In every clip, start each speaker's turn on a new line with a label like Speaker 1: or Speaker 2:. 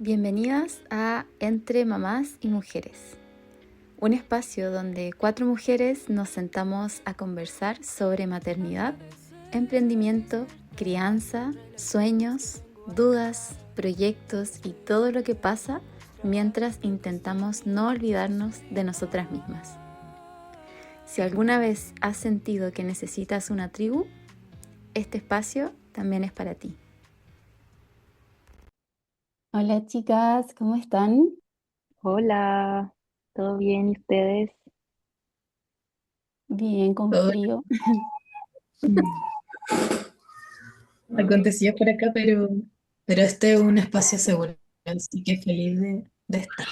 Speaker 1: Bienvenidas a Entre Mamás y Mujeres, un espacio donde 4 mujeres nos sentamos a conversar sobre maternidad, emprendimiento, crianza, sueños, dudas, proyectos y todo lo que pasa mientras intentamos no olvidarnos de nosotras mismas. Si alguna vez has sentido que necesitas una tribu, este espacio también es para ti. Hola chicas, ¿cómo están?
Speaker 2: Hola, ¿todo bien? ¿Y ustedes?
Speaker 1: Bien, con
Speaker 3: Todo
Speaker 1: frío.
Speaker 3: aconteció por acá, pero este es un espacio seguro, así que feliz de estar.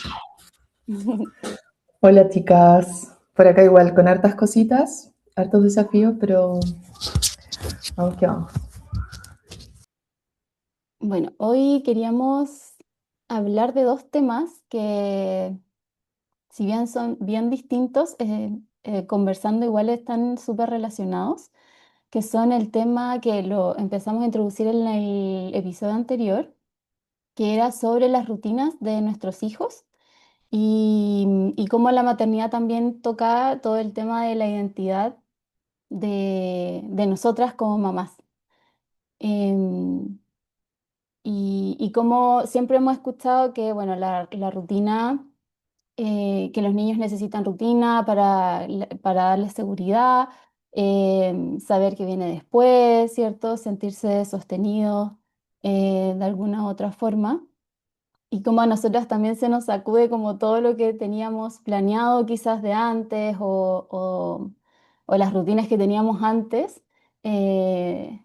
Speaker 4: Hola chicas, por acá igual con hartas cositas, hartos desafíos, pero vamos que vamos.
Speaker 1: Bueno, hoy queríamos hablar de 2 temas que, si bien son bien distintos, conversando igual están súper relacionados, que son el tema que lo empezamos a introducir en el episodio anterior, que era sobre las rutinas de nuestros hijos y cómo la maternidad también toca todo el tema de la identidad de nosotras como mamás. Em, y como siempre hemos escuchado que, bueno, la rutina, que los niños necesitan rutina para darles seguridad, saber qué viene después, ¿cierto? Sentirse sostenidos de alguna u otra forma. Y como a nosotras también se nos sacude como todo lo que teníamos planeado quizás de antes o las rutinas que teníamos antes, eh,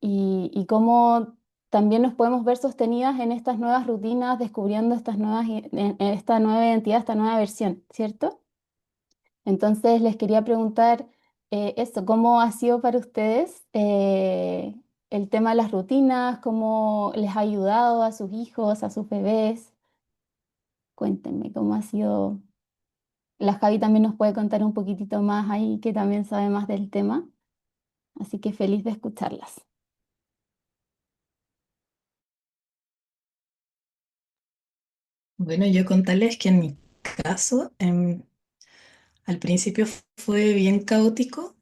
Speaker 1: y cómo también nos podemos ver sostenidas en estas nuevas rutinas, descubriendo en esta nueva identidad, esta nueva versión, ¿cierto? Entonces les quería preguntar esto, ¿cómo ha sido para ustedes el tema de las rutinas? ¿Cómo les ha ayudado a sus hijos, a sus bebés? Cuéntenme cómo ha sido. La Javi también nos puede contar un poquitito más ahí, que también sabe más del tema, así que feliz de escucharlas.
Speaker 3: Bueno, yo contarles que en mi caso, al principio fue bien caótico.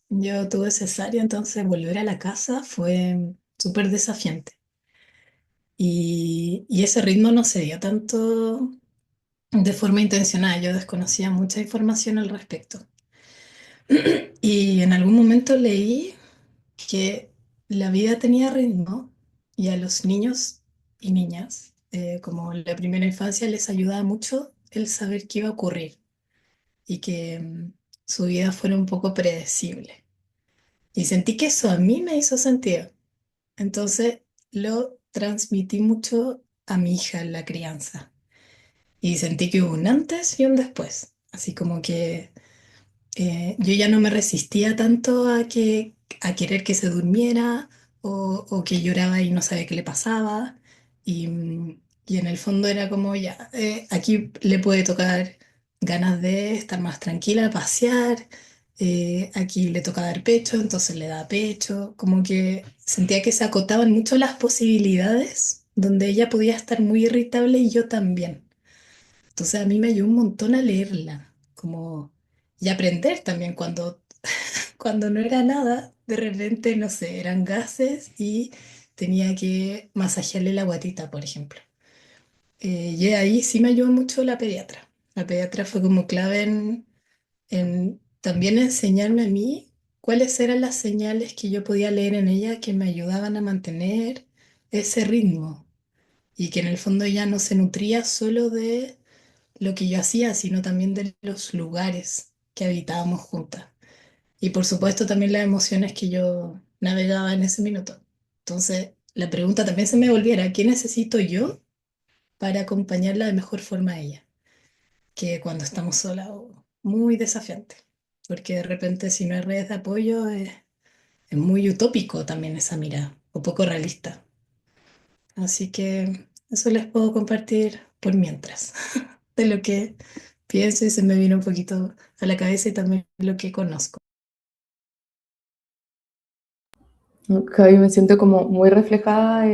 Speaker 3: Yo tuve cesárea, entonces volver a la casa fue súper desafiante. Y ese ritmo no se dio tanto de forma intencional, yo desconocía mucha información al respecto. Y en algún momento leí que la vida tenía ritmo y a los niños y niñas, como en la primera infancia, les ayudaba mucho el saber qué iba a ocurrir y que su vida fuera un poco predecible. Y sentí que eso a mí me hizo sentido. Entonces lo transmití mucho a mi hija en la crianza. Y sentí que hubo un antes y un después. Así como que yo ya no me resistía tanto a querer que se durmiera o que lloraba y no sabía qué le pasaba. Y en el fondo era como ya, aquí le puede tocar ganas de estar más tranquila, pasear. Aquí le toca dar pecho, entonces le da pecho. Como que sentía que se acotaban mucho las posibilidades donde ella podía estar muy irritable y yo también. Entonces a mí me ayudó un montón a leerla, como, y aprender también cuando no era nada, de repente, no sé, eran gases y tenía que masajearle la guatita, por ejemplo. Y ahí sí me ayudó mucho la pediatra. La pediatra fue como clave en también enseñarme a mí cuáles eran las señales que yo podía leer en ella que me ayudaban a mantener ese ritmo y que en el fondo ella no se nutría solo de lo que yo hacía, sino también de los lugares que habitábamos juntas. Y por supuesto también las emociones que yo navegaba en ese minuto. Entonces, la pregunta también se me volviera, ¿qué necesito yo para acompañarla de mejor forma a ella? Que cuando estamos solas, muy desafiante. Porque de repente si no hay redes de apoyo es muy utópico también esa mirada, o poco realista. Así que eso les puedo compartir por mientras, de lo que pienso y se me vino un poquito a la cabeza y también lo que conozco.
Speaker 4: Javi, me siento como muy reflejada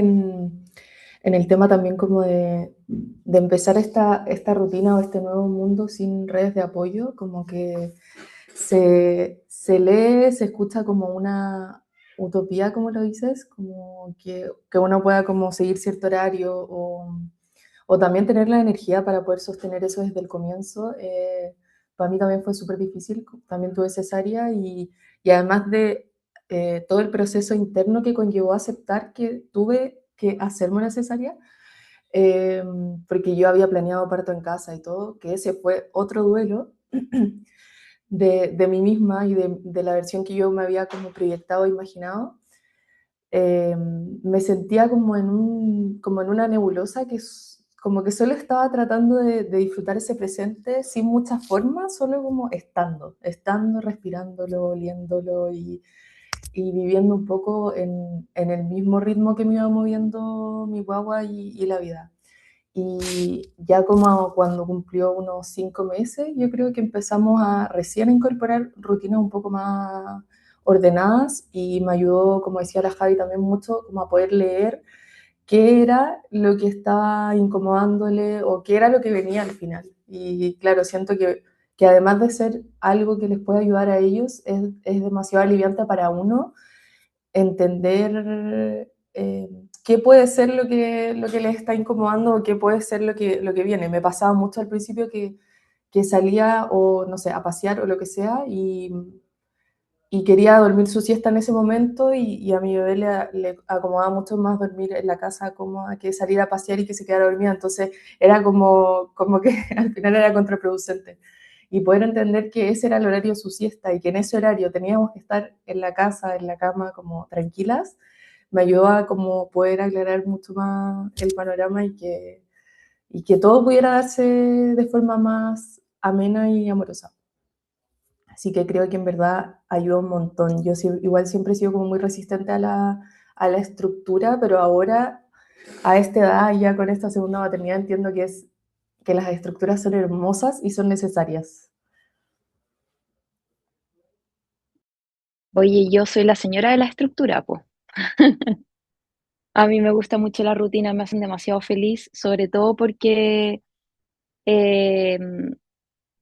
Speaker 4: en el tema también como de empezar esta rutina o este nuevo mundo sin redes de apoyo, como que se lee, se escucha como una utopía, como lo dices, como que uno pueda como seguir cierto horario o también tener la energía para poder sostener eso desde el comienzo. Para mí también fue súper difícil, también tuve cesárea y además de todo el proceso interno que conllevó aceptar que tuve que hacerme una cesárea, eh, porque yo había planeado parto en casa y todo, que ese fue otro duelo de mí misma y de la versión que yo me había como proyectado, imaginado. Me sentía como en una nebulosa como que solo estaba tratando de disfrutar ese presente sin muchas formas, solo como estando, respirándolo, oliéndolo y viviendo un poco en el mismo ritmo que me iba moviendo mi guagua y la vida. Y ya como cuando cumplió unos 5 meses, yo creo que empezamos a recién a incorporar rutinas un poco más ordenadas y me ayudó, como decía la Javi, también mucho como a poder leer qué era lo que estaba incomodándole o qué era lo que venía al final. Y claro, siento que además de ser algo que les puede ayudar a ellos, es demasiado aliviante para uno entender qué puede ser lo que les está incomodando o qué puede ser lo que viene. Me pasaba mucho al principio que salía o, no sé, a pasear o lo que sea y quería dormir su siesta en ese momento y a mi bebé le acomodaba mucho más dormir en la casa cómoda que salir a pasear y que se quedara dormida. Entonces era como que al final era contraproducente. Y poder entender que ese era el horario de su siesta y que en ese horario teníamos que estar en la casa, en la cama, como tranquilas, me ayudó a como poder aclarar mucho más el panorama y que todo pudiera darse de forma más amena y amorosa. Así que creo que en verdad ayuda un montón. Yo igual siempre he sido como muy resistente a la estructura, pero ahora a esta edad, ya con esta segunda maternidad, entiendo que las estructuras son hermosas y son necesarias.
Speaker 2: Oye, yo soy la señora de la estructura, po. A mí me gusta mucho la rutina, me hacen demasiado feliz, sobre todo porque eh,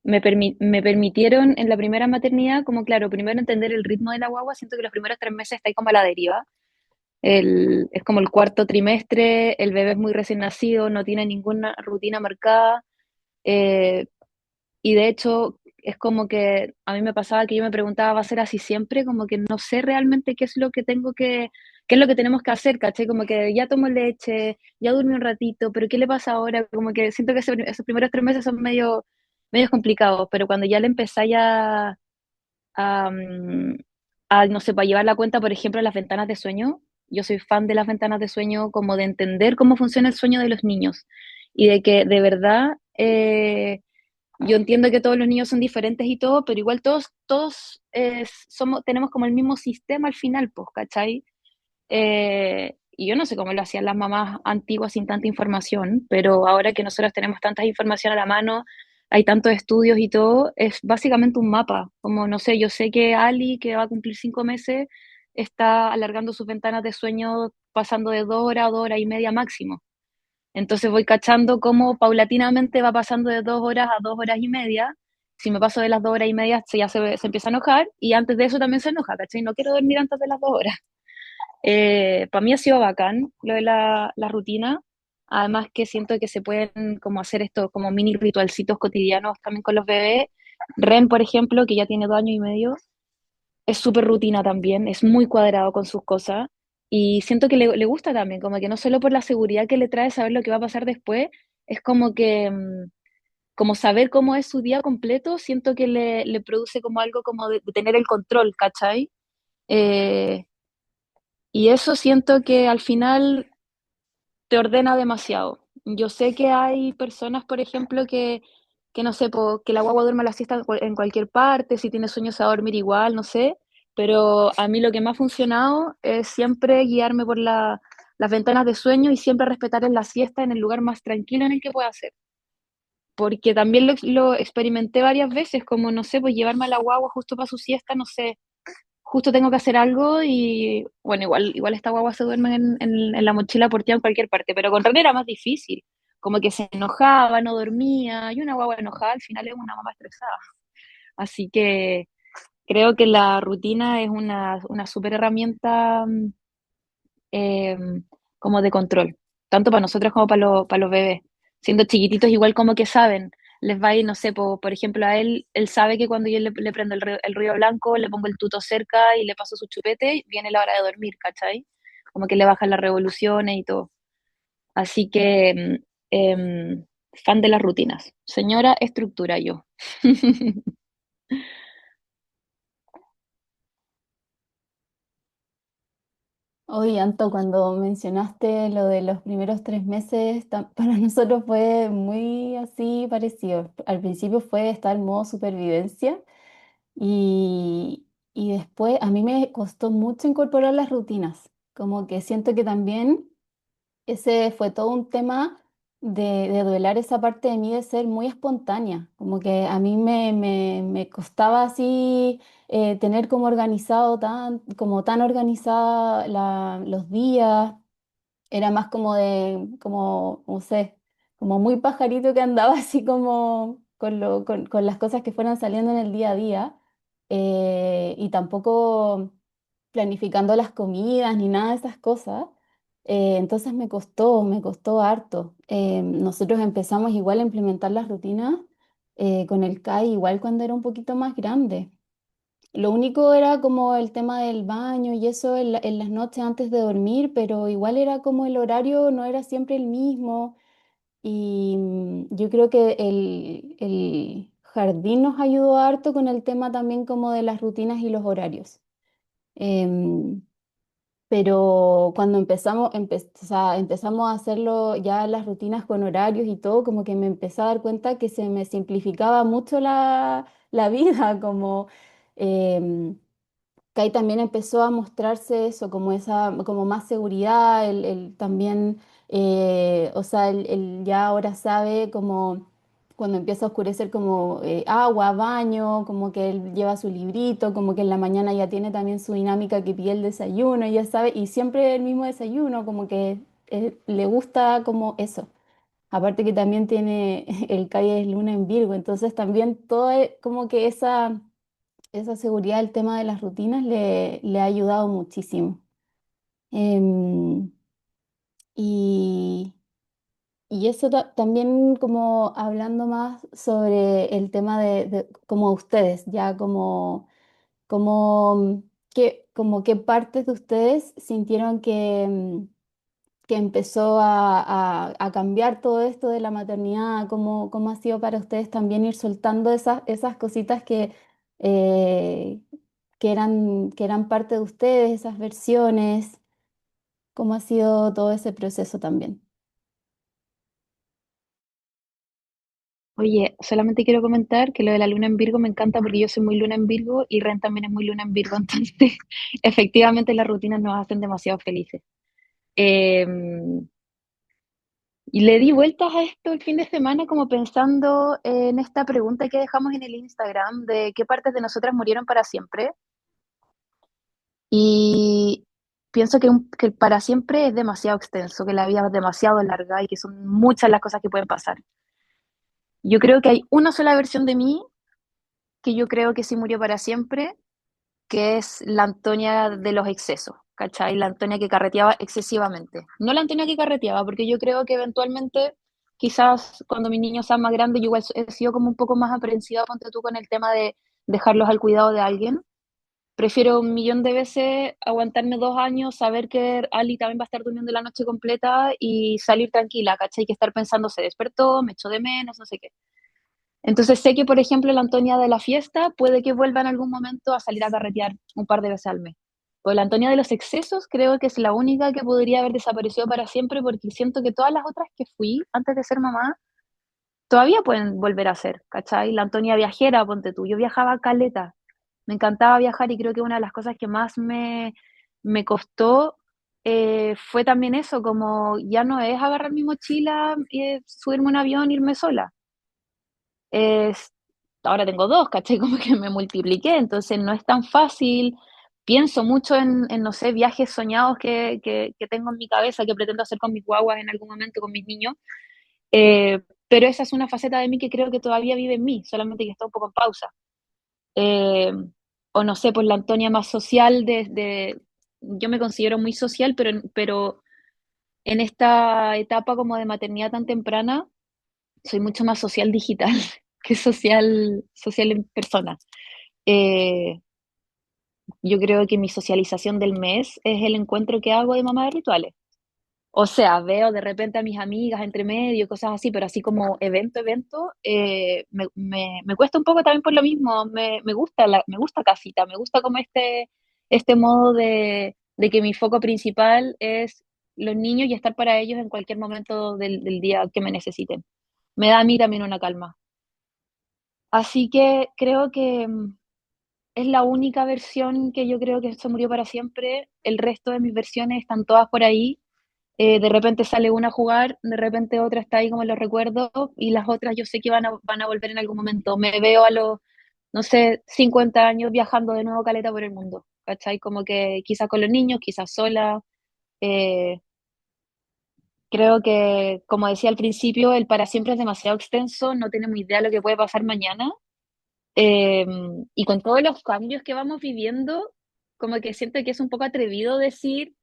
Speaker 2: me permitieron en la primera maternidad, como claro, primero entender el ritmo de la guagua, siento que los primeros 3 meses está ahí como a la deriva. Es como el cuarto trimestre, el bebé es muy recién nacido, no tiene ninguna rutina marcada, eh, y de hecho es como que a mí me pasaba que yo me preguntaba, ¿va a ser así siempre? Como que no sé realmente qué es lo que qué es lo que tenemos que hacer, ¿cachai? Como que ya tomo leche, ya durmió un ratito, pero ¿qué le pasa ahora? Como que siento que esos primeros 3 meses son medio complicados, pero cuando ya le empezáis a, mm, no sé, para llevar la cuenta, por ejemplo, las ventanas de sueño. Yo soy fan de las ventanas de sueño, como de entender cómo funciona el sueño de los niños y de que de verdad yo entiendo que todos los niños son diferentes y todo, pero igual todos tenemos como el mismo sistema al final, pues, ¿cachai? Y yo no sé cómo lo hacían las mamás antiguas sin tanta información, pero ahora que nosotros tenemos tanta información a la mano, hay tantos estudios y todo, es básicamente un mapa. Como, no sé, yo sé que Ali, que va a cumplir 5 meses, está alargando sus ventanas de sueño pasando de 2 horas a 2 horas y media máximo. Entonces voy cachando cómo paulatinamente va pasando de 2 horas a 2 horas y media. Si me paso de las 2 horas y media, se empieza a enojar y antes de eso también se enoja, ¿cachai? No quiero dormir antes de las 2 horas. Para mí ha sido bacán lo de la rutina, además que siento que se pueden como hacer esto como mini ritualcitos cotidianos también con los bebés. Ren, por ejemplo, que ya tiene 2 años y medio, es súper rutina también, es muy cuadrado con sus cosas y siento que le gusta también, como que no solo por la seguridad que le trae saber lo que va a pasar después, es como que, como saber cómo es su día completo, siento que le produce como algo como de tener el control, ¿cachai? Eh, y eso siento que al final te ordena demasiado. Yo sé que hay personas, por ejemplo, que no sé, que la guagua duerma la siesta en cualquier parte, si tiene sueños se va a dormir igual, no sé, pero a mí lo que me ha funcionado es siempre guiarme por las ventanas de sueño y siempre respetar en la siesta en el lugar más tranquilo en el que pueda hacer. Porque también lo experimenté varias veces, como, no sé, pues llevarme a la guagua justo para su siesta, no sé, justo tengo que hacer algo y bueno, igual esta guagua se duerme en la mochila porteada en cualquier parte, pero con René era más difícil, como que se enojaba, no dormía, y una guagua enojada al final es una mamá estresada. Así que creo que la rutina es una súper herramienta eh, como de control, tanto para nosotros como para los bebés. Siendo chiquititos, igual como que saben, les va a ir, no sé, por ejemplo, a él sabe que cuando yo le prendo el ruido blanco, le pongo el tuto cerca y le paso su chupete, viene la hora de dormir, ¿cachai? Como que le bajan las revoluciones y todo. Así que, fan de las rutinas. Señora estructura yo.
Speaker 1: Oye, Anto, cuando mencionaste lo de los primeros 3 meses, para nosotros fue muy así parecido. Al principio fue estar en modo supervivencia y, y después a mí me costó mucho incorporar las rutinas. Como que siento que también ese fue todo un tema de duelar esa parte de mí de ser muy espontánea. Como que a mí me costaba así tener como organizado como tan organizada los días. Era más como como, no sé, como muy pajarito que andaba así como con las cosas que fueran saliendo en el día a día. Y tampoco planificando las comidas ni nada de esas cosas. Entonces me costó harto. Nosotros empezamos igual a implementar las rutinas con el CAI, igual cuando era un poquito más grande. Lo único era como el tema del baño y eso en las noches antes de dormir, pero igual era como el horario no era siempre el mismo. Y yo creo que el jardín nos ayudó harto con el tema también como de las rutinas y los horarios. Em, pero cuando o sea, empezamos a hacerlo ya las rutinas con horarios y todo, como que me empecé a dar cuenta que se me simplificaba mucho la vida, como em, que ahí también empezó a mostrarse eso, como como más seguridad, también, o sea, él ya ahora sabe como cuando empieza a oscurecer como agua, baño, como que él lleva su librito, como que en la mañana ya tiene también su dinámica que pide el desayuno, ya sabe, y siempre el mismo desayuno, como que le gusta como eso. Aparte que también tiene el calle de Luna en Virgo, entonces también todo como que esa seguridad, el tema de las rutinas le ha ayudado muchísimo. Em, y, y eso también como hablando más sobre el tema como ustedes, ya como, como qué partes de ustedes sintieron que empezó a cambiar todo esto de la maternidad, cómo ha sido para ustedes también ir soltando esas cositas eh, que eran parte de ustedes, esas versiones, cómo ha sido todo ese proceso también.
Speaker 2: Oye, solamente quiero comentar que lo de la luna en Virgo me encanta porque yo soy muy luna en Virgo y Ren también es muy luna en Virgo, entonces efectivamente las rutinas nos hacen demasiado felices. Eh, y le di vueltas a esto el fin de semana como pensando en esta pregunta que dejamos en el Instagram de qué partes de nosotras murieron para siempre. Y pienso que el para siempre es demasiado extenso, que la vida es demasiado larga y que son muchas las cosas que pueden pasar. Yo creo que hay una sola versión de mí que yo creo que sí murió para siempre, que es la Antonia de los excesos, ¿cachai? La Antonia que carreteaba excesivamente. No la Antonia que carreteaba, porque yo creo que eventualmente, quizás cuando mis niños sean más grandes, yo igual he sido como un poco más aprensiva, ponte tú, con el tema de dejarlos al cuidado de alguien. Prefiero un millón de veces aguantarme 2 años, saber que Ali también va a estar durmiendo la noche completa y salir tranquila, ¿cachai? Que estar pensando, se despertó, me echó de menos, no sé qué. Entonces sé que, por ejemplo, la Antonia de la fiesta puede que vuelva en algún momento a salir a carretear un par de veces al mes. Pues la Antonia de los excesos creo que es la única que podría haber desaparecido para siempre porque siento que todas las otras que fui antes de ser mamá todavía pueden volver a ser, ¿cachai? La Antonia viajera, ponte tú, yo viajaba a caleta, me encantaba viajar y creo que una de las cosas que más me costó fue también eso, como ya no es agarrar mi mochila, subirme a un avión, irme sola. Es, ahora tengo dos, ¿cachai? Como que me multipliqué, entonces no es tan fácil. pienso mucho en, no sé, viajes soñados que tengo en mi cabeza, que pretendo hacer con mis guaguas en algún momento, con mis niños. Pero esa es una faceta de mí que creo que todavía vive en mí, solamente que está un poco en pausa. Eh, o no sé, pues la Antonia más social yo me considero muy social, pero en esta etapa como de maternidad tan temprana, soy mucho más social digital que social en persona. Eh, yo creo que mi socialización del mes es el encuentro que hago de mamá de rituales. O sea, veo de repente a mis amigas entre medio, cosas así, pero así como evento, me cuesta un poco también por lo mismo. Me gusta me gusta casita, me gusta como este modo de que mi foco principal es los niños y estar para ellos en cualquier momento del día que me necesiten. Me da a mí también una calma. Así que creo que es la única versión que yo creo que se murió para siempre. El resto de mis versiones están todas por ahí. De repente sale una a jugar, de repente otra está ahí como en los recuerdos y las otras yo sé que van a volver en algún momento. Me veo a los, no sé, 50 años viajando de nuevo caleta por el mundo, ¿cachai? Como que quizás con los niños, quizás sola. Eh, Creo que, como decía al principio, el para siempre es demasiado extenso, no tenemos idea de lo que puede pasar mañana. Eh, y con todos los cambios que vamos viviendo, como que siento que es un poco atrevido decir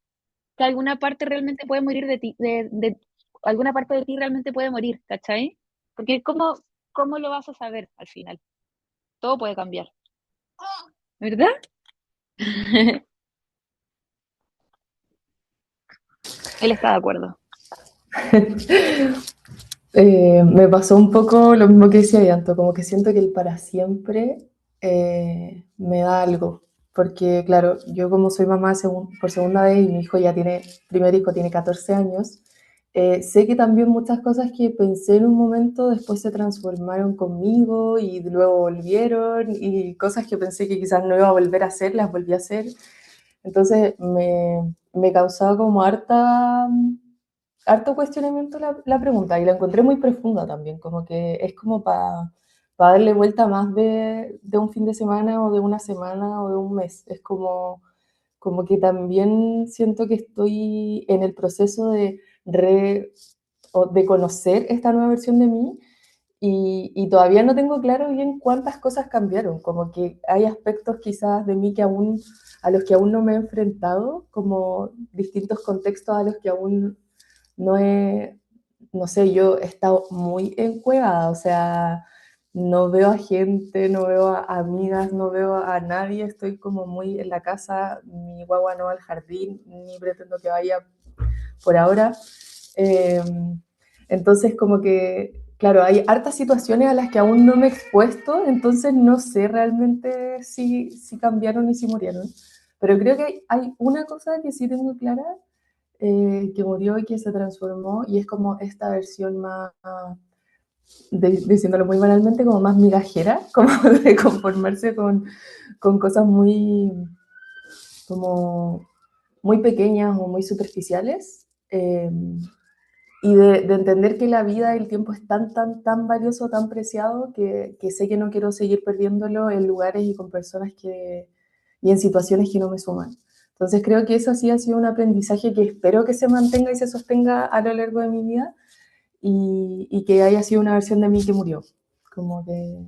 Speaker 2: que alguna parte realmente puede morir de ti, alguna parte de ti realmente puede morir, ¿cachai? Porque ¿cómo lo vas a saber al final? Todo puede cambiar, ¿verdad? Él está de acuerdo.
Speaker 4: Me pasó un poco lo mismo que decía Yanto, como que siento que el para siempre me da algo, porque claro, yo como soy mamá por segunda vez y mi hijo ya tiene, primer hijo tiene 14 años, sé que también muchas cosas que pensé en un momento después se transformaron conmigo y luego volvieron y cosas que pensé que quizás no iba a volver a hacer, las volví a hacer. Entonces me causaba como harto cuestionamiento la pregunta y la encontré muy profunda también, como que es como para darle vuelta más de un fin de semana o de una semana o de un mes. Es como que también siento que estoy en el proceso de conocer esta nueva versión de mí y todavía no tengo claro bien cuántas cosas cambiaron, como que hay aspectos quizás de mí a los que aún no me he enfrentado, como distintos contextos a los que aún no he, no sé, yo he estado muy encuevada, o sea, no veo a gente, no veo a amigas, no veo a nadie, estoy como muy en la casa, mi guagua no va al jardín, ni pretendo que vaya por ahora. Eh, entonces, como que, claro, hay hartas situaciones a las que aún no me he expuesto, entonces no sé realmente si cambiaron y si murieron. Pero creo que hay una cosa que sí tengo clara, que murió y que se transformó, y es como esta versión más, diciéndolo muy banalmente, como más migajera, como de conformarse con cosas como muy pequeñas o muy superficiales. Y de entender que la vida y el tiempo es tan valioso, tan preciado, que sé que no quiero seguir perdiéndolo en lugares y con personas y en situaciones que no me suman. Entonces creo que eso sí ha sido un aprendizaje que espero que se mantenga y se sostenga a lo largo de mi vida y que haya sido una versión de mí que murió. Como que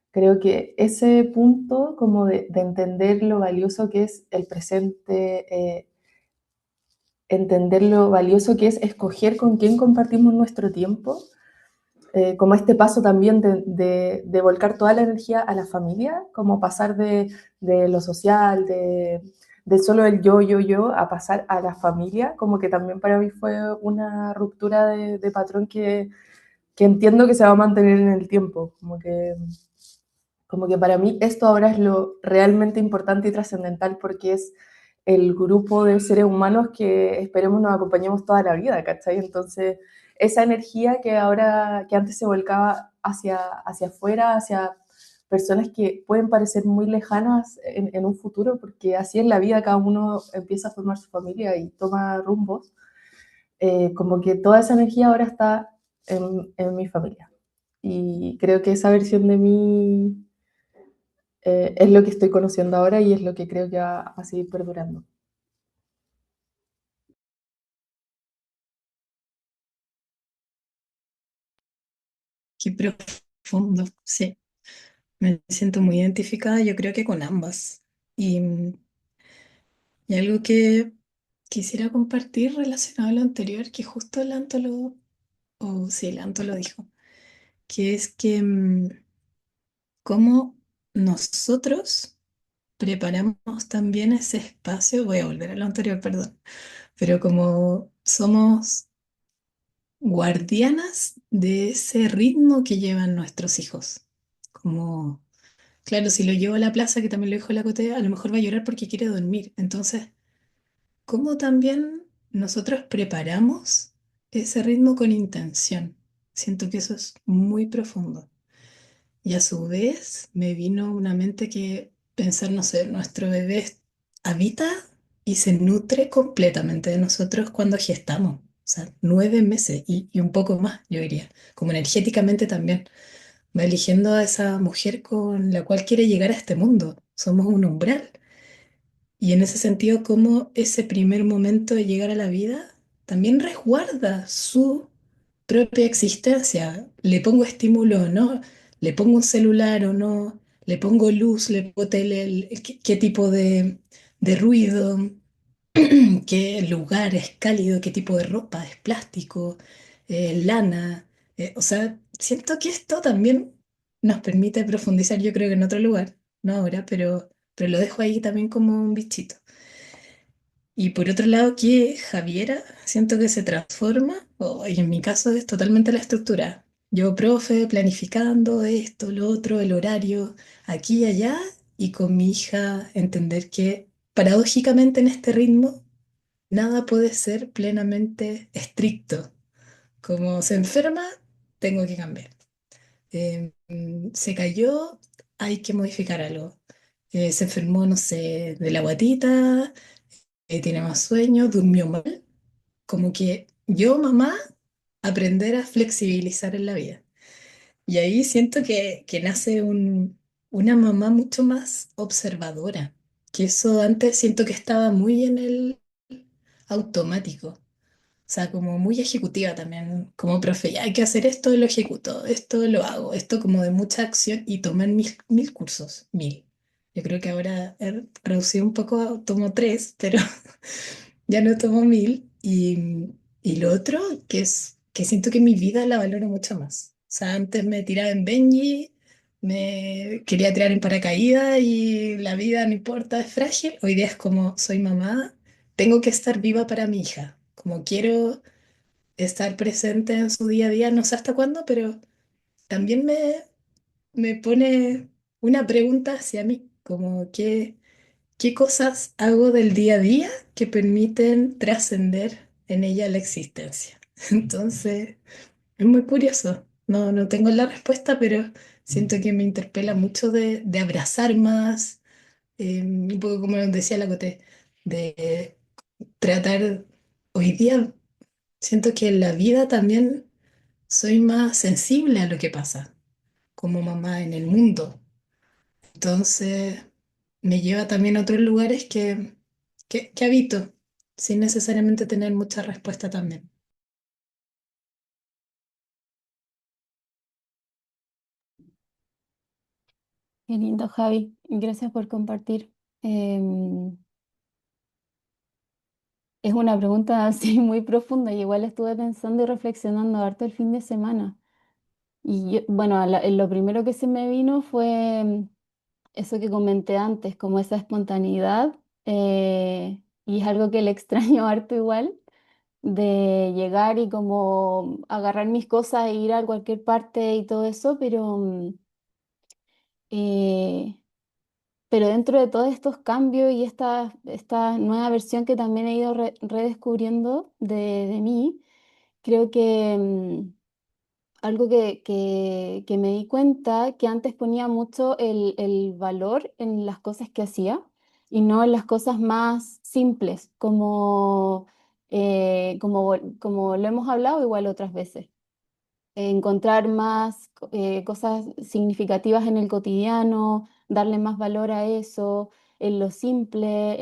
Speaker 4: creo que ese punto como de entender lo valioso que es el presente, entender lo valioso que es escoger con quién compartimos nuestro tiempo, como este paso también de volcar toda la energía a la familia, como pasar de lo social, de solo el yo, a pasar a la familia, como que también para mí fue una ruptura de patrón que entiendo que se va a mantener en el tiempo, como que para mí esto ahora es lo realmente importante y trascendental porque es el grupo de seres humanos que esperemos nos acompañemos toda la vida, ¿cachai? Entonces, esa energía que ahora, que antes se volcaba hacia afuera, hacia personas que pueden parecer muy lejanas en un futuro, porque así es la vida, cada uno empieza a formar su familia y toma rumbos, como que toda esa energía ahora está en mi familia. Y creo que esa versión de mí es lo que estoy conociendo ahora y es lo que creo que va a seguir perdurando.
Speaker 3: Qué profundo, sí. Me siento muy identificada, yo creo que con ambas. Y, y algo que quisiera compartir relacionado a lo anterior, que justo Lanto o sí, Lanto lo dijo, que es que cómo nosotros preparamos también ese espacio, voy a volver a lo anterior, perdón, pero como somos guardianas de ese ritmo que llevan nuestros hijos, como, claro, si lo llevo a la plaza, que también lo dijo la Coté, a lo mejor va a llorar porque quiere dormir, entonces, ¿cómo también nosotros preparamos ese ritmo con intención? Siento que eso es muy profundo. Y a su vez me vino una mente que pensar, no sé, nuestro bebé habita y se nutre completamente de nosotros cuando gestamos. O sea, 9 meses y un poco más, yo diría. Como energéticamente también. Va eligiendo a esa mujer con la cual quiere llegar a este mundo. Somos un umbral. Y en ese sentido, como ese primer momento de llegar a la vida también resguarda su propia existencia. Le pongo estímulo o no, le pongo un celular o no, le pongo luz, le pongo tele, qué tipo de ruido, qué lugar es cálido, qué tipo de ropa es plástico, lana. O sea, siento que esto también nos permite profundizar, yo creo que en otro lugar, no ahora, pero lo dejo ahí también como un bichito. Y por otro lado, que Javiera, siento que se transforma, y en mi caso es totalmente la estructura. Yo, profe, planificando esto, lo otro, el horario, aquí y allá, y con mi hija entender que paradójicamente en este ritmo nada puede ser plenamente estricto. Como se enferma, tengo que cambiar. Se cayó, hay que modificar algo. Se enfermó, no sé, de la guatita, tiene más sueño, durmió mal. Como que yo, mamá, aprender a flexibilizar en la vida. Y ahí siento que nace una mamá mucho más observadora, que eso antes siento que estaba muy en el automático. O sea, como muy ejecutiva también, como profe, ya hay que hacer esto, lo ejecuto, esto lo hago, esto como de mucha acción y tomar mil cursos, 1000. Yo creo que ahora he reducido un poco, tomo 3, pero ya no tomo 1000. Y lo otro, que es que siento que mi vida la valoro mucho más. O sea, antes me tiraba en Benji, me quería tirar en paracaídas y la vida no importa, es frágil. Hoy día es como soy mamá, tengo que estar viva para mi hija. Como quiero estar presente en su día a día, no sé hasta cuándo, pero también me pone una pregunta hacia mí, como ¿qué cosas hago del día a día que permiten trascender en ella la existencia? Entonces, es muy curioso. No tengo la respuesta, pero siento que me interpela mucho de abrazar más, un poco como decía la Coté, de tratar, hoy día siento que en la vida también soy más sensible a lo que pasa como mamá en el mundo. Entonces, me lleva también a otros lugares que habito, sin necesariamente tener mucha respuesta también.
Speaker 1: Qué lindo, Javi. Gracias por compartir. Em, es una pregunta así muy profunda y igual estuve pensando y reflexionando harto el fin de semana. Y bueno, lo primero que se me vino fue eso que comenté antes, como esa espontaneidad, y es algo que le extraño harto igual, de llegar y como agarrar mis cosas e ir a cualquier parte y todo eso, eh, pero dentro de todos estos cambios y esta nueva versión que también he ido redescubriendo de mí, creo que algo que me di cuenta que antes ponía mucho el valor en las cosas que hacía y no en las cosas más simples, como lo hemos hablado igual otras veces. encontrar más cosas significativas en el cotidiano, darle más valor a eso, en lo simple,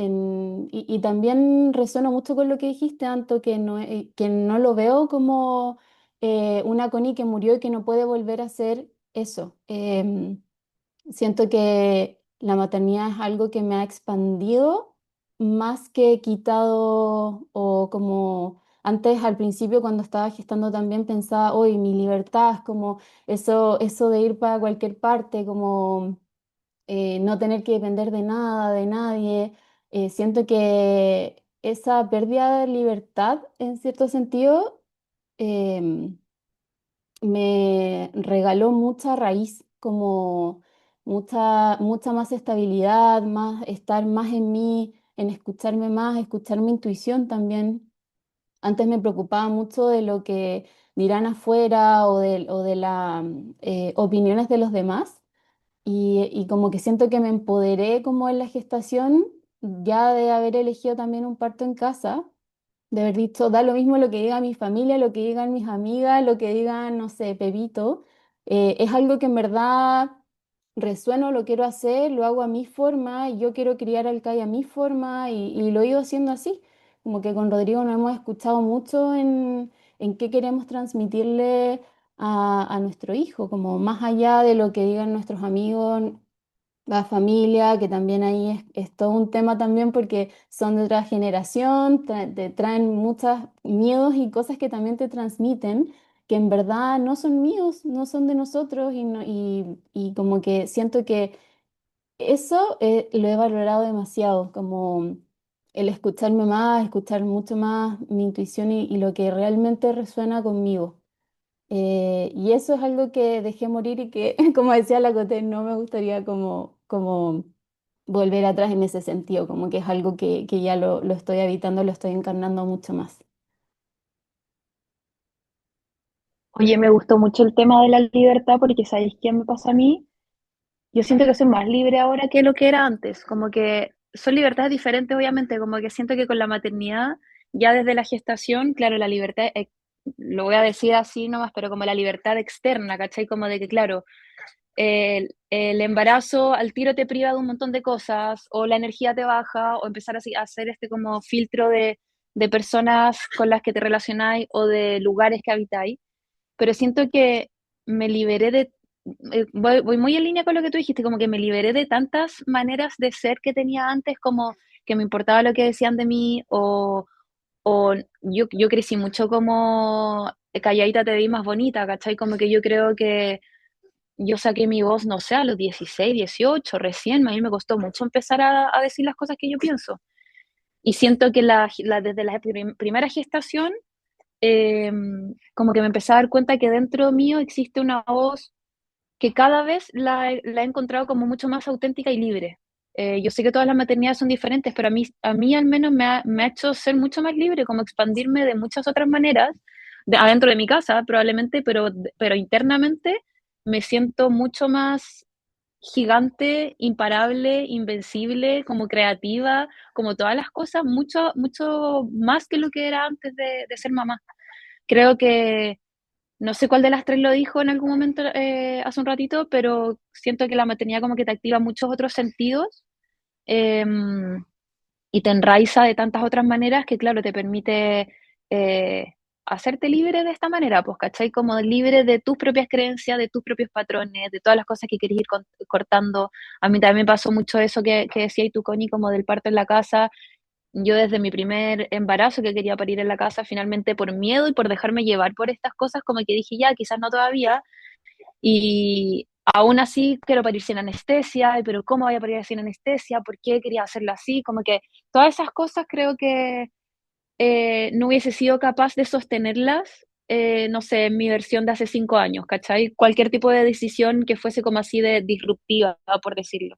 Speaker 1: y también resueno mucho con lo que dijiste, Anto, que no lo veo como una Connie que murió y que no puede volver a ser eso. Siento que la maternidad es algo que me ha expandido más que quitado o como antes al principio cuando estaba gestando también pensaba, hoy mi libertad es como eso de ir para cualquier parte, como no tener que depender de nada, de nadie. Siento que esa pérdida de libertad en cierto sentido em, me regaló mucha raíz, como mucha más estabilidad, más estar más en mí, en escucharme más, escuchar mi intuición también. Antes me preocupaba mucho de lo que dirán afuera o de las opiniones de los demás y como que siento que me empoderé como en la gestación, ya de haber elegido también un parto en casa, de haber dicho, da lo mismo lo que diga mi familia, lo que digan mis amigas, lo que digan, no sé, Pepito. Es algo que en verdad resueno, lo quiero hacer, lo hago a mi forma, y yo quiero criar al Kai a mi forma y lo he ido haciendo así. Como que con Rodrigo nos hemos escuchado mucho en qué queremos transmitirle a nuestro hijo, como más allá de lo que digan nuestros amigos, la familia, que también ahí es todo un tema también porque son de otra generación, te traen muchos miedos y cosas que también te transmiten, que en verdad no son míos, no son de nosotros y como que siento que eso lo he valorado demasiado, como el escucharme más, escuchar mucho más mi intuición y lo que realmente resuena conmigo. Y eso es algo que dejé morir y que, como decía la Coté, no me gustaría como volver atrás en ese sentido, como que es algo que ya lo estoy habitando, lo estoy encarnando mucho más.
Speaker 2: Oye, me gustó mucho el tema de la libertad porque ¿sabéis qué me pasa a mí? Yo siento que soy más libre ahora que lo que era antes, como que son libertades diferentes, obviamente, como que siento que con la maternidad, ya desde la gestación, claro, la libertad, lo voy a decir así nomás, pero como la libertad externa, ¿cachai? Como de que, claro, el embarazo al tiro te priva de un montón de cosas, o la energía te baja, o empezar a hacer este como filtro de personas con las que te relacionáis o de lugares que habitáis, pero siento que me liberé de, voy muy en línea con lo que tú dijiste, como que me liberé de tantas maneras de ser que tenía antes, como que me importaba lo que decían de mí, o yo crecí mucho como calladita te vi más bonita, ¿cachai? Como que yo creo que yo saqué mi voz, no sé, a los 16 18 recién, a mí me costó mucho empezar a decir las cosas que yo pienso. Y siento que desde la primera gestación eh, como que me empecé a dar cuenta que dentro mío existe una voz que cada vez la he encontrado como mucho más auténtica y libre. Yo sé que todas las maternidades son diferentes, pero a mí al menos me ha hecho ser mucho más libre, como expandirme de muchas otras maneras, adentro de mi casa probablemente, pero internamente me siento mucho más gigante, imparable, invencible, como creativa, como todas las cosas, mucho, mucho más que lo que era antes de ser mamá. Creo que, no sé cuál de las tres lo dijo en algún momento hace un ratito, pero siento que la maternidad como que te activa muchos otros sentidos eh, y te enraiza de tantas otras maneras que, claro, te permite eh, hacerte libre de esta manera, pues, ¿cachai? Como libre de tus propias creencias, de tus propios patrones, de todas las cosas que quieres ir cortando. A mí también me pasó mucho eso que decías tú, Connie, como del parto en la casa. Yo desde mi primer embarazo que quería parir en la casa, finalmente por miedo y por dejarme llevar por estas cosas, como que dije ya, quizás no todavía, y aún así quiero parir sin anestesia, pero ¿cómo voy a parir sin anestesia? ¿Por qué quería hacerlo así? Como que todas esas cosas creo que no hubiese sido capaz de sostenerlas, no sé, en mi versión de hace 5 años, ¿cachai? Cualquier tipo de decisión que fuese como así de disruptiva, por decirlo.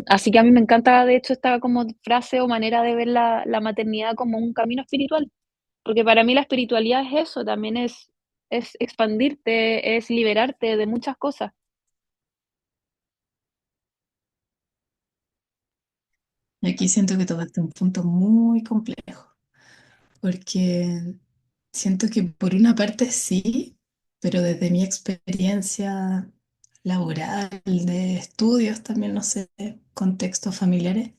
Speaker 2: Así que a mí me encanta, de hecho, esta como frase o manera de ver la maternidad como un camino espiritual, porque para mí la espiritualidad es eso, también es expandirte, es liberarte de muchas cosas.
Speaker 3: Y aquí siento que tocaste un punto muy complejo, porque Siento que por una parte sí, pero desde mi experiencia laboral, de estudios, también no sé, contextos familiares,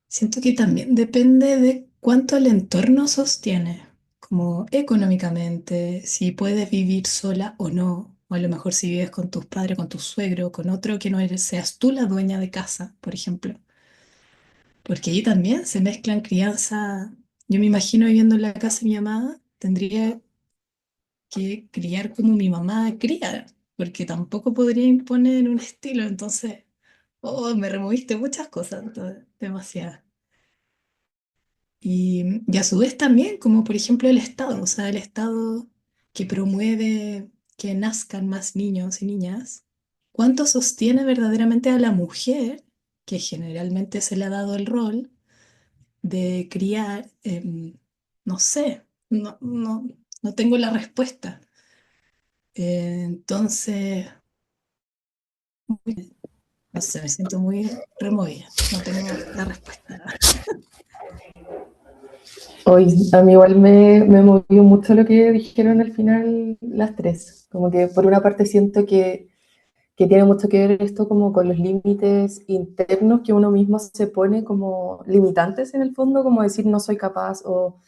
Speaker 3: siento que también depende de cuánto el entorno sostiene, como económicamente, si puedes vivir sola o no, o a lo mejor si vives con tus padres, con tu suegro, con otro que no eres, seas tú la dueña de casa, por ejemplo, porque ahí también se mezclan crianza. Yo me imagino viviendo en la casa de mi mamá, tendría que criar como mi mamá cría, porque tampoco podría imponer un estilo, entonces, oh, me removiste muchas cosas, demasiadas. Y a su vez también, como por ejemplo el Estado, o sea, el Estado que promueve que nazcan más niños y niñas, ¿cuánto sostiene verdaderamente a la mujer, que generalmente se le ha dado el rol de criar? No sé, no tengo la respuesta. Entonces, no sé, me siento muy removida. No tengo la respuesta.
Speaker 4: Hoy a mí igual me movió mucho lo que dijeron al final las tres. Como que por una parte siento que tiene mucho que ver esto como con los límites internos que uno mismo se pone como limitantes en el fondo, como decir no soy capaz o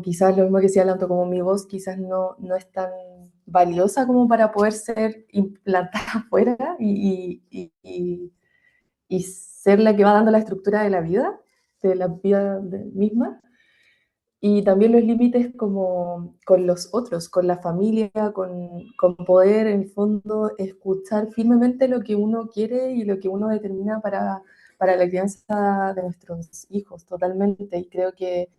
Speaker 4: quizás lo mismo que decía Lanto, como mi voz quizás no es tan valiosa como para poder ser implantada afuera y ser la que va dando la estructura de la vida misma. Y también los límites como con los otros, con la familia, con poder en el fondo escuchar firmemente lo que uno quiere y lo que uno determina para la crianza de nuestros hijos, totalmente. Y creo que,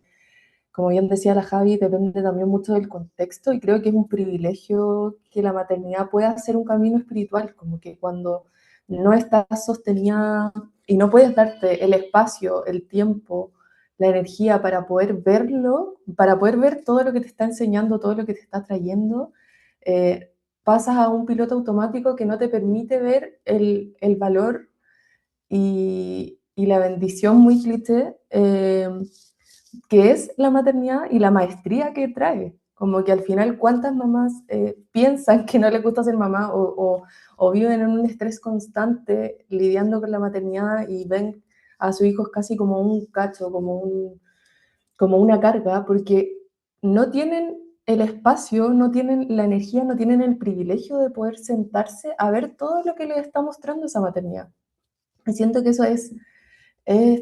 Speaker 4: como bien decía la Javi, depende también mucho del contexto y creo que es un privilegio que la maternidad pueda ser un camino espiritual, como que cuando no estás sostenida y no puedes darte el espacio, el tiempo, la energía para poder verlo, para poder ver todo lo que te está enseñando, todo lo que te está trayendo, pasas a un piloto automático que no te permite ver el valor y la bendición muy cliché que es la maternidad y la maestría que trae. Como que al final, ¿cuántas mamás piensan que no les gusta ser mamá o viven en un estrés constante lidiando con la maternidad y ven a sus hijos casi como un cacho, como una carga, porque no tienen el espacio, no tienen la energía, no tienen el privilegio de poder sentarse a ver todo lo que les está mostrando esa maternidad. Y siento que eso es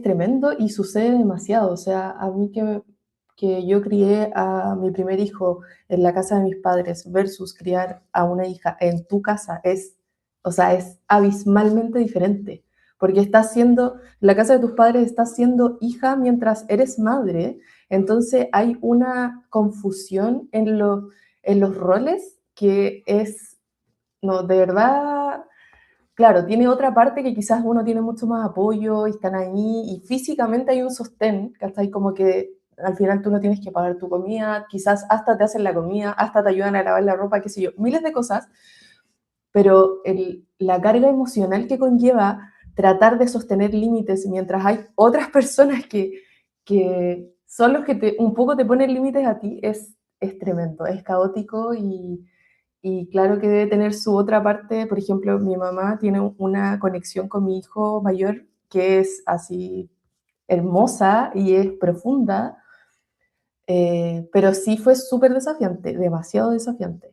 Speaker 4: tremendo y sucede demasiado. O sea, a mí que yo crié a mi primer hijo en la casa de mis padres versus criar a una hija en tu casa o sea, es abismalmente diferente. Porque estás siendo, la casa de tus padres estás siendo hija mientras eres madre. Entonces hay una confusión en los roles que es, no, de verdad. Claro, tiene otra parte que quizás uno tiene mucho más apoyo y están ahí y físicamente hay un sostén, ¿cachai? Como que al final tú no tienes que pagar tu comida, quizás hasta te hacen la comida, hasta te ayudan a lavar la ropa, qué sé yo, miles de cosas, pero la carga emocional que conlleva tratar de sostener límites mientras hay otras personas que son los que un poco te ponen límites a ti es tremendo, es caótico y claro que debe tener su otra parte. Por ejemplo, mi mamá tiene una conexión con mi hijo mayor que es así hermosa y es profunda, pero sí fue súper desafiante, demasiado desafiante.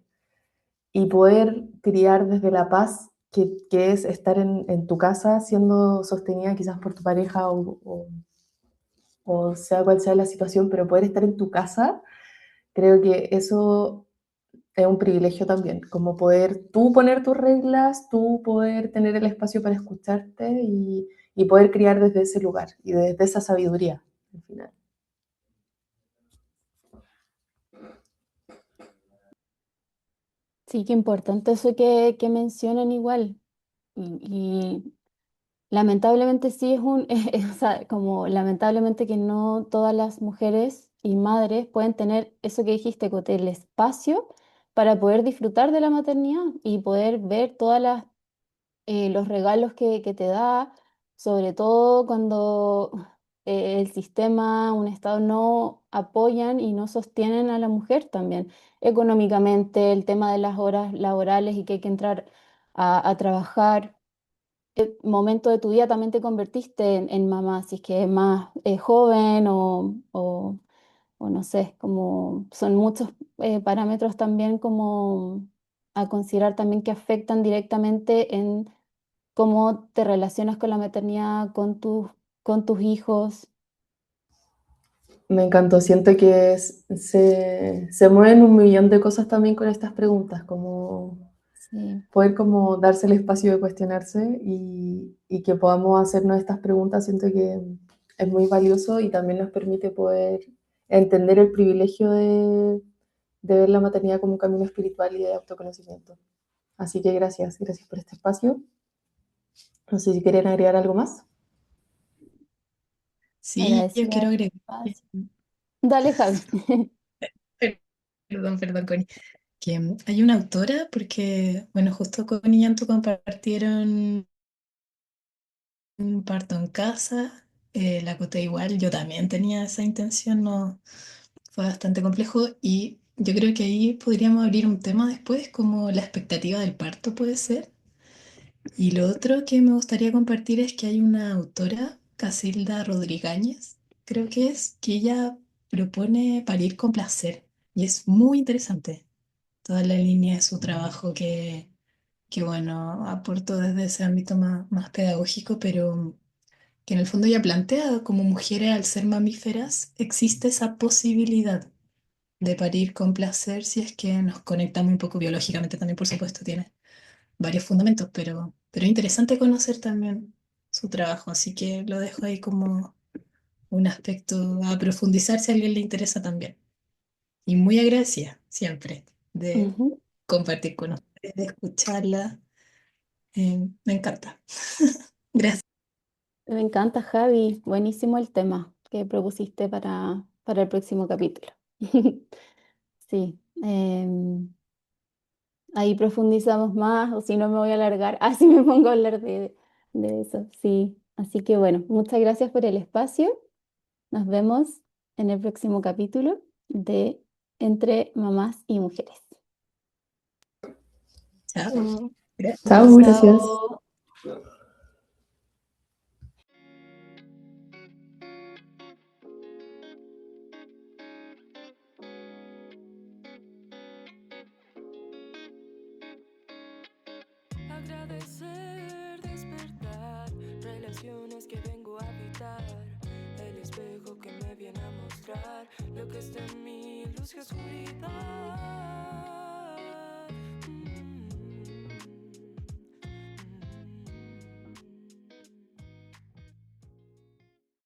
Speaker 4: Y poder criar desde la paz, que es estar en tu casa siendo sostenida quizás por tu pareja o sea cual sea la situación, pero poder estar en tu casa, creo que eso es un privilegio también, como poder tú poner tus reglas, tú poder tener el espacio para escucharte y poder criar desde ese lugar y desde esa sabiduría al final.
Speaker 1: Sí, qué importante eso que mencionan igual. Y lamentablemente sí es o sea, como lamentablemente que no todas las mujeres y madres pueden tener eso que dijiste, Cote, el espacio para poder disfrutar de la maternidad y poder ver todas los regalos que te da, sobre todo cuando el sistema, un Estado no apoyan y no sostienen a la mujer también económicamente, el tema de las horas laborales y que hay que entrar a trabajar. Momento de tu vida también te convertiste en mamá, si es que es más joven o no sé, como son muchos parámetros también como a considerar también que afectan directamente en cómo te relacionas con la maternidad, con tus hijos.
Speaker 4: Me encantó, siento que se mueven un millón de cosas también con estas preguntas, como
Speaker 1: Sí.
Speaker 4: poder como darse el espacio de cuestionarse y que podamos hacernos estas preguntas, siento que es muy valioso y también nos permite poder entender el privilegio de ver la maternidad como un camino espiritual y de autoconocimiento. Así que gracias, gracias por este espacio. No sé si quieren agregar algo más.
Speaker 3: Sí, yo
Speaker 1: Agradecida
Speaker 3: quiero
Speaker 1: del
Speaker 3: agregar.
Speaker 1: espacio. Dale, Javi.
Speaker 3: Perdón, perdón, Connie. Que hay una autora, porque, bueno, justo Connie y Yanto compartieron un parto en casa. La Coté igual, yo también tenía esa intención, no, fue bastante complejo. Y yo creo que ahí podríamos abrir un tema después, como la expectativa del parto puede ser. Y lo otro que me gustaría compartir es que hay una autora, Casilda Rodríguez, creo que es, que ella propone parir con placer. Y es muy interesante toda la línea de su trabajo que bueno, aportó desde ese ámbito más pedagógico, pero que en el fondo ella plantea como mujeres al ser mamíferas existe esa posibilidad de parir con placer si es que nos conectamos un poco biológicamente también, por supuesto, tiene varios fundamentos, pero es interesante conocer también su trabajo, así que lo dejo ahí como un aspecto a profundizar si a alguien le interesa también. Y muy agradecida siempre de
Speaker 1: Ujú.
Speaker 3: compartir con ustedes, de escucharla. Me encanta. Gracias.
Speaker 1: Me encanta, Javi. Buenísimo el tema que propusiste para el próximo capítulo. Sí, ahí profundizamos más, o si no me voy a alargar, así me pongo a hablar de eso. Sí, así que bueno, muchas gracias por el espacio. Nos vemos en el próximo capítulo de Entre Mamás y Mujeres.
Speaker 3: Chao.
Speaker 4: Chao,
Speaker 3: Gracias.
Speaker 4: gracias.
Speaker 1: Chao.
Speaker 5: Agradecer, despertar, relaciones que vengo a habitar, el espejo que me viene a mostrar lo que está en mi luz y oscuridad.